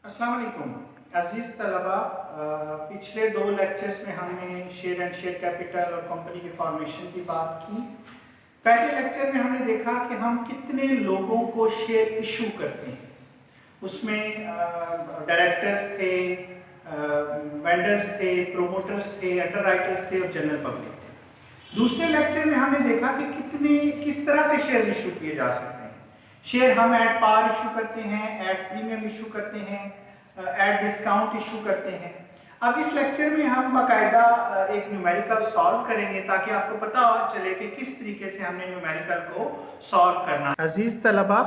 अस्सलाम वालेकुम अज़ीज़ तलबा। पिछले दो लेक्चर्स में हमने शेयर एंड शेयर कैपिटल और कंपनी के फॉर्मेशन की बात की। पहले लेक्चर में हमने देखा कि हम कितने लोगों को शेयर इशू करते हैं। उसमें डायरेक्टर्स थे, वेंडर्स थे, प्रोमोटर्स थे, अंडरराइटर्स थे और जनरल पब्लिक थे। दूसरे लेक्चर में हमने देखा कि किस तरह से शेयर इशू किए जा सकते हैं। शेयर हम एट पार इशू करते हैं, एट प्रीमियम इशू करते हैं, एट डिस्काउंट इशू करते हैं। अब इस लेक्चर में हम बाकायदा एक न्यूमेरिकल सॉल्व करेंगे ताकि आपको पता चले कि किस तरीके से हमने न्यूमेरिकल को सॉल्व करना है। अजीज़ तलबा,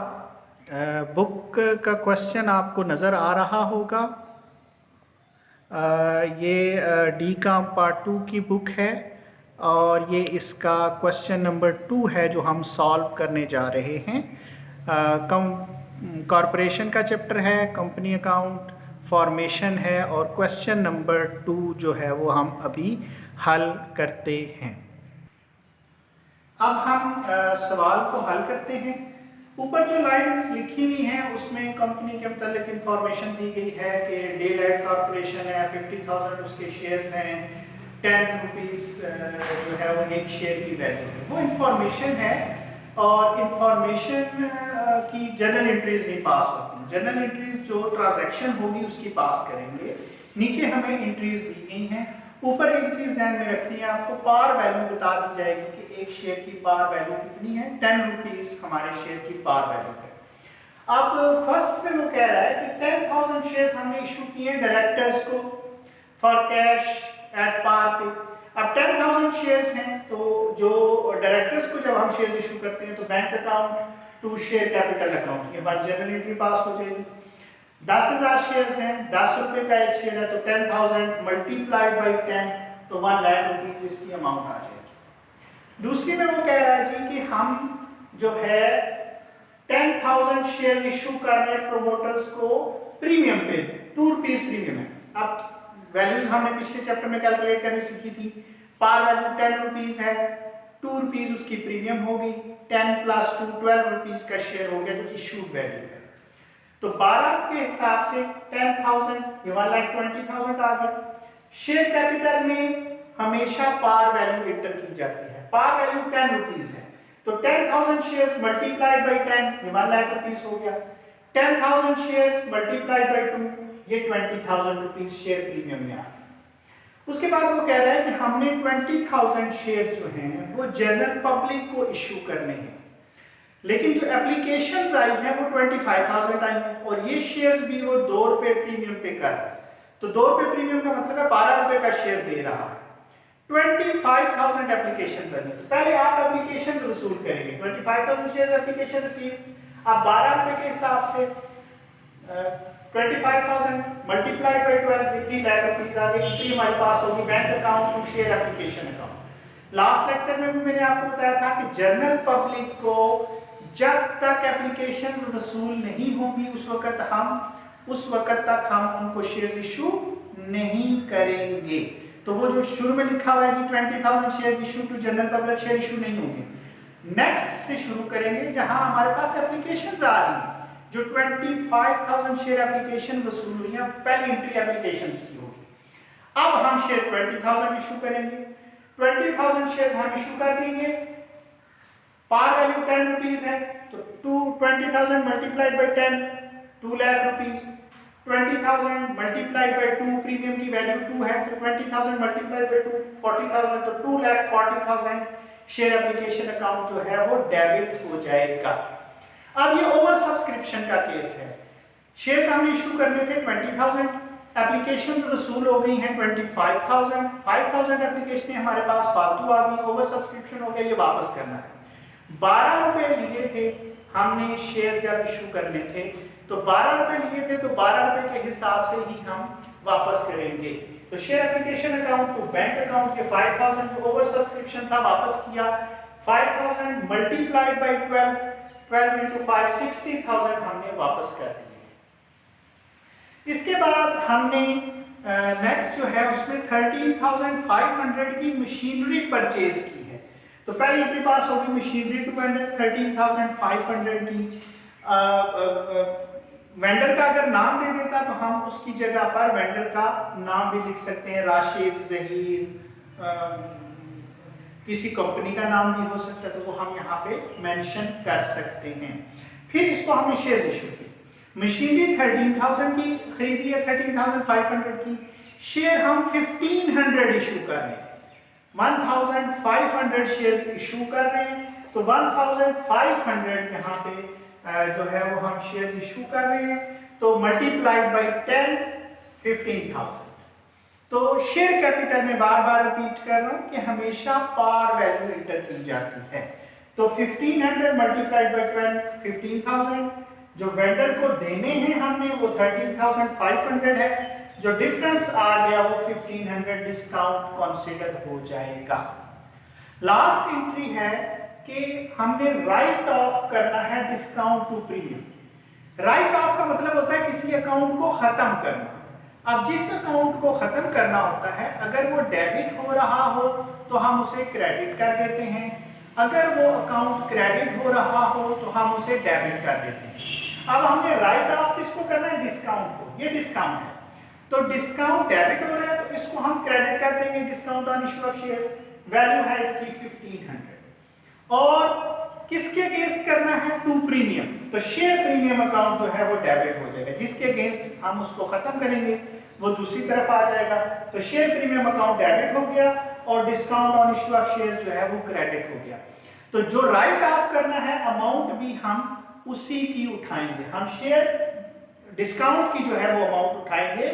बुक का क्वेश्चन आपको नज़र आ रहा होगा। ये डी का पार्ट 2 की बुक है और ये इसका क्वेश्चन नंबर 2 है जो हम सॉल्व करने जा रहे हैं। कॉरपोरेशन का चैप्टर है, कंपनी अकाउंट, फॉर्मेशन है और क्वेश्चन नंबर 2 जो है वो हम अभी हल करते हैं। अब हम सवाल को हल करते हैं। ऊपर जो लाइन्स लिखी हुई हैं उसमें कंपनी के मतलब इंफॉर्मेशन दी गई है कि डेलाइट कॉर्पोरेशन है, 50,000 उसके शेयर्स हैं, 10 रुपीज़ जो है वो एक शेयर की वैल्यू है। वो इंफॉर्मेशन है और इंफॉर्मेशन की जर्नल एंट्रीज नहीं पास होती। जर्नल एंट्रीज जो ट्रांजैक्शन होगी उसकी पास करेंगे। नीचे हमें एंट्रीज दी गई हैं। ऊपर एक चीज़ ध्यान में रखनी है, आपको पार वैल्यू बता दी जाएगी कि एक शेयर की पार वैल्यू कितनी है। 10 रुपीज़ हमारे शेयर की पार वैल्यू है। अब फर्स्ट में वो कह रहा है कि 10,000 शेयर्स हमने इशू किए हैं डायरेक्टर्स को फॉर कैश एट पार पे। अब 10,000 शेयर्स हैं तो जो डायरेक्टर्स को जब हम शेयर्स इशू करते हैं तो bank account to share capital account, ये बात जनरल एंट्री पास हो जाएगी। 10,000 शेयर्स हैं, 10 रुपए का एक शेयर है तो 10,000 मल्टीप्लाइड बाई 10 तो 1 लाख रुपीज इसकी अमाउंट आ जाएगी। दूसरी में वो कह रहा है जी कि हम जो है 10,000 शेयर इशू कर रहे हैं प्रोमोटर्स को प्रीमियम पे, 2 रुपीज प्रीमियम है। अब वैल्यूज हमने पिछले चैप्टर में कैलकुलेट करनी सीखी थी। पार वैल्यू 10 रुपीज है, 2 रुपीज उसकी प्रीमियम होगी, 10 प्लस 2 12 रुपीज का शेयर हो गया जो इशूड वैल्यू है। तो 12 के हिसाब से 10,000 ये 1,20,000 आ गया। शेयर कैपिटल में हमेशा पार वैल्यू एंटर की जाती है। पार वैल्यू 10 रुपीज है तो 10,000 शेयर्स मल्टीप्लाइड बाई 10 ये 1 लाख रुपीज हो गया। 10,000 शेयर्स मल्टीप्लाइड बाई 2 ये 20,000 रुपीज शेयर प्रीमियम में आ गया। उसके बाद वो कह रहा है कि हमने 20,000 शेयर्स जो हैं वो जनरल पब्लिक को इशू करने हैं, लेकिन जो एप्लीकेशंस आई हैं वो 25,000 आई हैं और ये शेयर्स भी वो 2 रुपए प्रीमियम पे कर रहा है। तो 2 रुपए प्रीमियम का मतलब है 12 रुपए का शेयर दे रहा है। 25,000 एप्लीकेशंस आई हैं तो पहले आप एप्लीकेशंस वसूल करेंगे। 25,000 शेयर्स एप्लीकेशन रिसीव। अब 12 रुपए के हिसाब से 25,000 मल्टीप्लाइड बाई 12 3 लाख रुपीज आ गई। एंट्री हमारे पास होगी bank account to share application account. Last lecture में भी मैंने आपको बताया था कि जनरल पब्लिक को जब तक एप्लीकेशन वसूल नहीं होगी उस वक्त तक हम उनको शेयर्स इशू नहीं करेंगे। तो वो जो शुरू में लिखा हुआ है जी 20,000 shares issue to general public, share issue नहीं होंगे। नेक्स्ट से शुरू करेंगे जहां हमारे पास एप्लीकेशंस आ रही हैं। जो 25,000 शेयर एप्लीकेशन वसूल हुई है पहली एंट्री एप्लीकेशंस की होगी। अब हम शेयर 20,000 इशू करेंगे। 20,000 शेयर्स हम इशू कर देंगे। पार वैल्यू 10 रुपीज है तो 20,000 multiplied by 10 2 lakh rupees. 20,000 multiplied by 2 premium की वैल्यू 2 है तो 20,000 मल्टीप्लाइड बाई 2 40,000 तो 2,40,000 शेयर एप्लीकेशन अकाउंट जो है वो डेबिट हो जाएगा। अब ये ओवर सब्सक्रिप्शन का केस है। शेयर्स हमने इशू करने थे 20,000, एप्लीकेशंस वसूल हो गई हैं 25,000। 5,000 एप्लीकेशन हमारे पास फालतू आ गई, ओवर सब्सक्रिप्शन हो गया, ये वापस करना है। 12 रुपए लिए थे हमने शेयर जब इशू करने थे तो 12 रुपए लिए थे तो 12 रुपए के हिसाब से ही हम वापस करेंगे। तो शेयर एप्लीकेशन अकाउंट को बैंक अकाउंट के 5,000 जो ओवर सब्सक्रिप्शन था वापस किया। 5,000 मल्टीप्लाइड बाई 12 इंटू 5 60,000 हमने वापस कर दिए। इसके बाद हमने नेक्स्ट जो है उसमें 13,500 की मशीनरी परचेज की। तो पहले एंट्री पास होगी मशीनरी 13,500 की। वेंडर का अगर नाम दे देता तो हम उसकी जगह पर वेंडर का नाम भी लिख सकते हैं, राशिद, जहीर, किसी कंपनी का नाम भी हो सकता है, तो वो हम यहाँ पे मेंशन कर सकते हैं। फिर इसको हमने शेयर्स इशू की, मशीनरी 13,000 की खरीदी है, 13,500 की, शेयर हम 1500 इशू कर रहे हैं, 1500 शेयर्स इशू कर रहे हैं, तो 1500 यहाँ पे जो है वो हम शेयर्स इशू कर रहे हैं, तो मल्टीप्लाइड बाई 10, 15,000। तो शेयर कैपिटल में बार बार रिपीट कर रहा हूं कि हमेशा पार वैल्यू एंटर की जाती है। तो 1500 मल्टीप्लाइड बाई 12, 15,000। जो वेंडर को देने हैं हमने वो 13,500 है, जो डिफरेंस आ गया वो 1500 डिस्काउंट कंसीडर हो जाएगा। लास्ट एंट्री है कि हमने राइट ऑफ करना है discount to premium. Write off का मतलब होता है किसी अकाउंट को खत्म करना। अब जिस अकाउंट को खत्म करना होता है, अगर वो डेबिट हो रहा हो तो हम उसे क्रेडिट कर देते हैं, अगर वो अकाउंट क्रेडिट हो रहा हो तो हम उसे डेबिट कर देते हैं। अब हमने राइट ऑफ किसको करना है? डिस्काउंट को। ये डिस्काउंट है, तो डिस्काउंट डेबिट हो रहा है तो इसको हम क्रेडिट कर देंगे, discount on issue of shares. Value है इसकी 1500। और किसके अगेंस्ट करना है? To premium. तो शेयर प्रीमियम अकाउंट जो है वो डेबिट हो जाएगा, जिसके अगेंस्ट हम उसको खत्म करेंगे वो दूसरी तरफ आ जाएगा। तो शेयर प्रीमियम अकाउंट डेबिट हो गया और discount on issue of share जो है वो क्रेडिट हो गया। तो जो राइट ऑफ करना है अमाउंट भी हम उसी की उठाएंगे। हम शेयर डिस्काउंट की जो है वो अमाउंट उठाएंगे,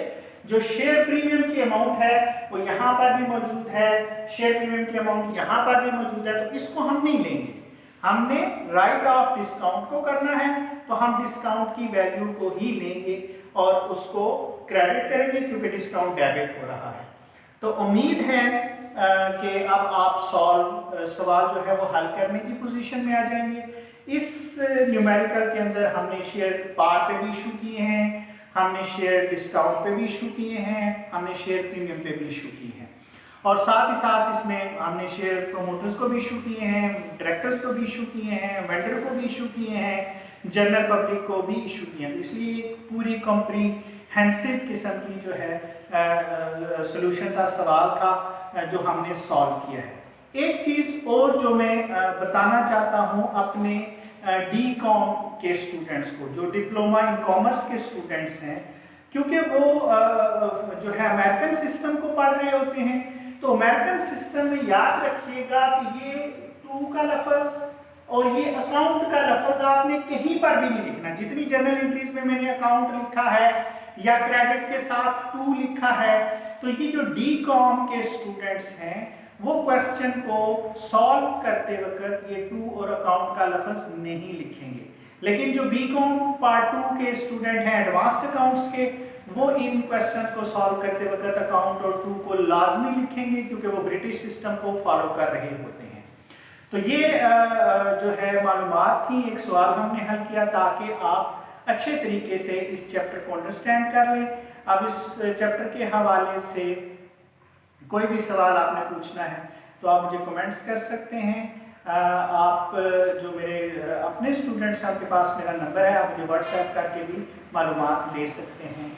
जो शेयर प्रीमियम की अमाउंट है वो यहाँ पर भी मौजूद है, शेयर प्रीमियम की अमाउंट यहाँ पर भी मौजूद है, तो इसको हम नहीं लेंगे। हमने राइट ऑफ डिस्काउंट को करना है, तो हम डिस्काउंट की वैल्यू को ही लेंगे और उसको क्रेडिट करेंगे क्योंकि डिस्काउंट डेबिट हो रहा है। तो उम्मीद है कि अब आप सवाल जो है वो हल करने की पोजीशन में आ जाएंगे। इस न्यूमेरिकल के अंदर हमने शेयर पार पे भी इशू किए हैं, हमने शेयर डिस्काउंट पे भी इशू किए हैं, हमने शेयर प्रीमियम पे भी इशू किए हैं, और साथ ही साथ इसमें हमने शेयर प्रमोटर्स को भी इशू किए हैं, डायरेक्टर्स को भी इशू किए हैं, वेंडर को भी इशू किए हैं, जनरल पब्लिक को भी इशू किए हैं। तो इसलिए एक पूरी कॉम्प्रीहेंसिव किस्म की जो है सॉल्यूशन था, सवाल था जो हमने सॉल्व किया है। एक चीज़ और जो मैं बताना चाहता हूँ अपने D.Com के स्टूडेंट्स को, जो डिप्लोमा इन कॉमर्स के स्टूडेंट्स हैं, क्योंकि वो जो है अमेरिकन सिस्टम को पढ़ रहे होते हैं, तो अमेरिकन सिस्टम में याद रखिएगा कि ये टू का लफ्ज़ और ये अकाउंट का लफ्ज़ आपने कहीं पर भी नहीं लिखना। जितनी जनरल एंट्रीज में मैंने अकाउंट लिखा है या क्रेडिट के साथ टू लिखा है, तो ये जो D.Com के स्टूडेंट्स हैं वो क्वेश्चन को सॉल्व करते वक्त ये टू और अकाउंट का लफ्ज़ नहीं लिखेंगे। लेकिन जो B.Com पार्ट 2 के स्टूडेंट हैं एडवांस्ड अकाउंट्स के, वो इन क्वेश्चन को सॉल्व करते वक्त अकाउंट और टू को लाजमी लिखेंगे क्योंकि वो ब्रिटिश सिस्टम को फॉलो कर रहे होते हैं। तो ये जो है मालूमात थी, एक सवाल हमने हल किया ताकि आप अच्छे तरीके से इस चैप्टर को अंडरस्टैंड कर लें। अब इस चैप्टर के हवाले से कोई भी सवाल आपने पूछना है तो आप मुझे कमेंट्स कर सकते हैं। आप जो मेरे अपने स्टूडेंट्स हैं, आपके पास मेरा नंबर है, आप मुझे व्हाट्सएप करके भी मालूमात दे सकते हैं।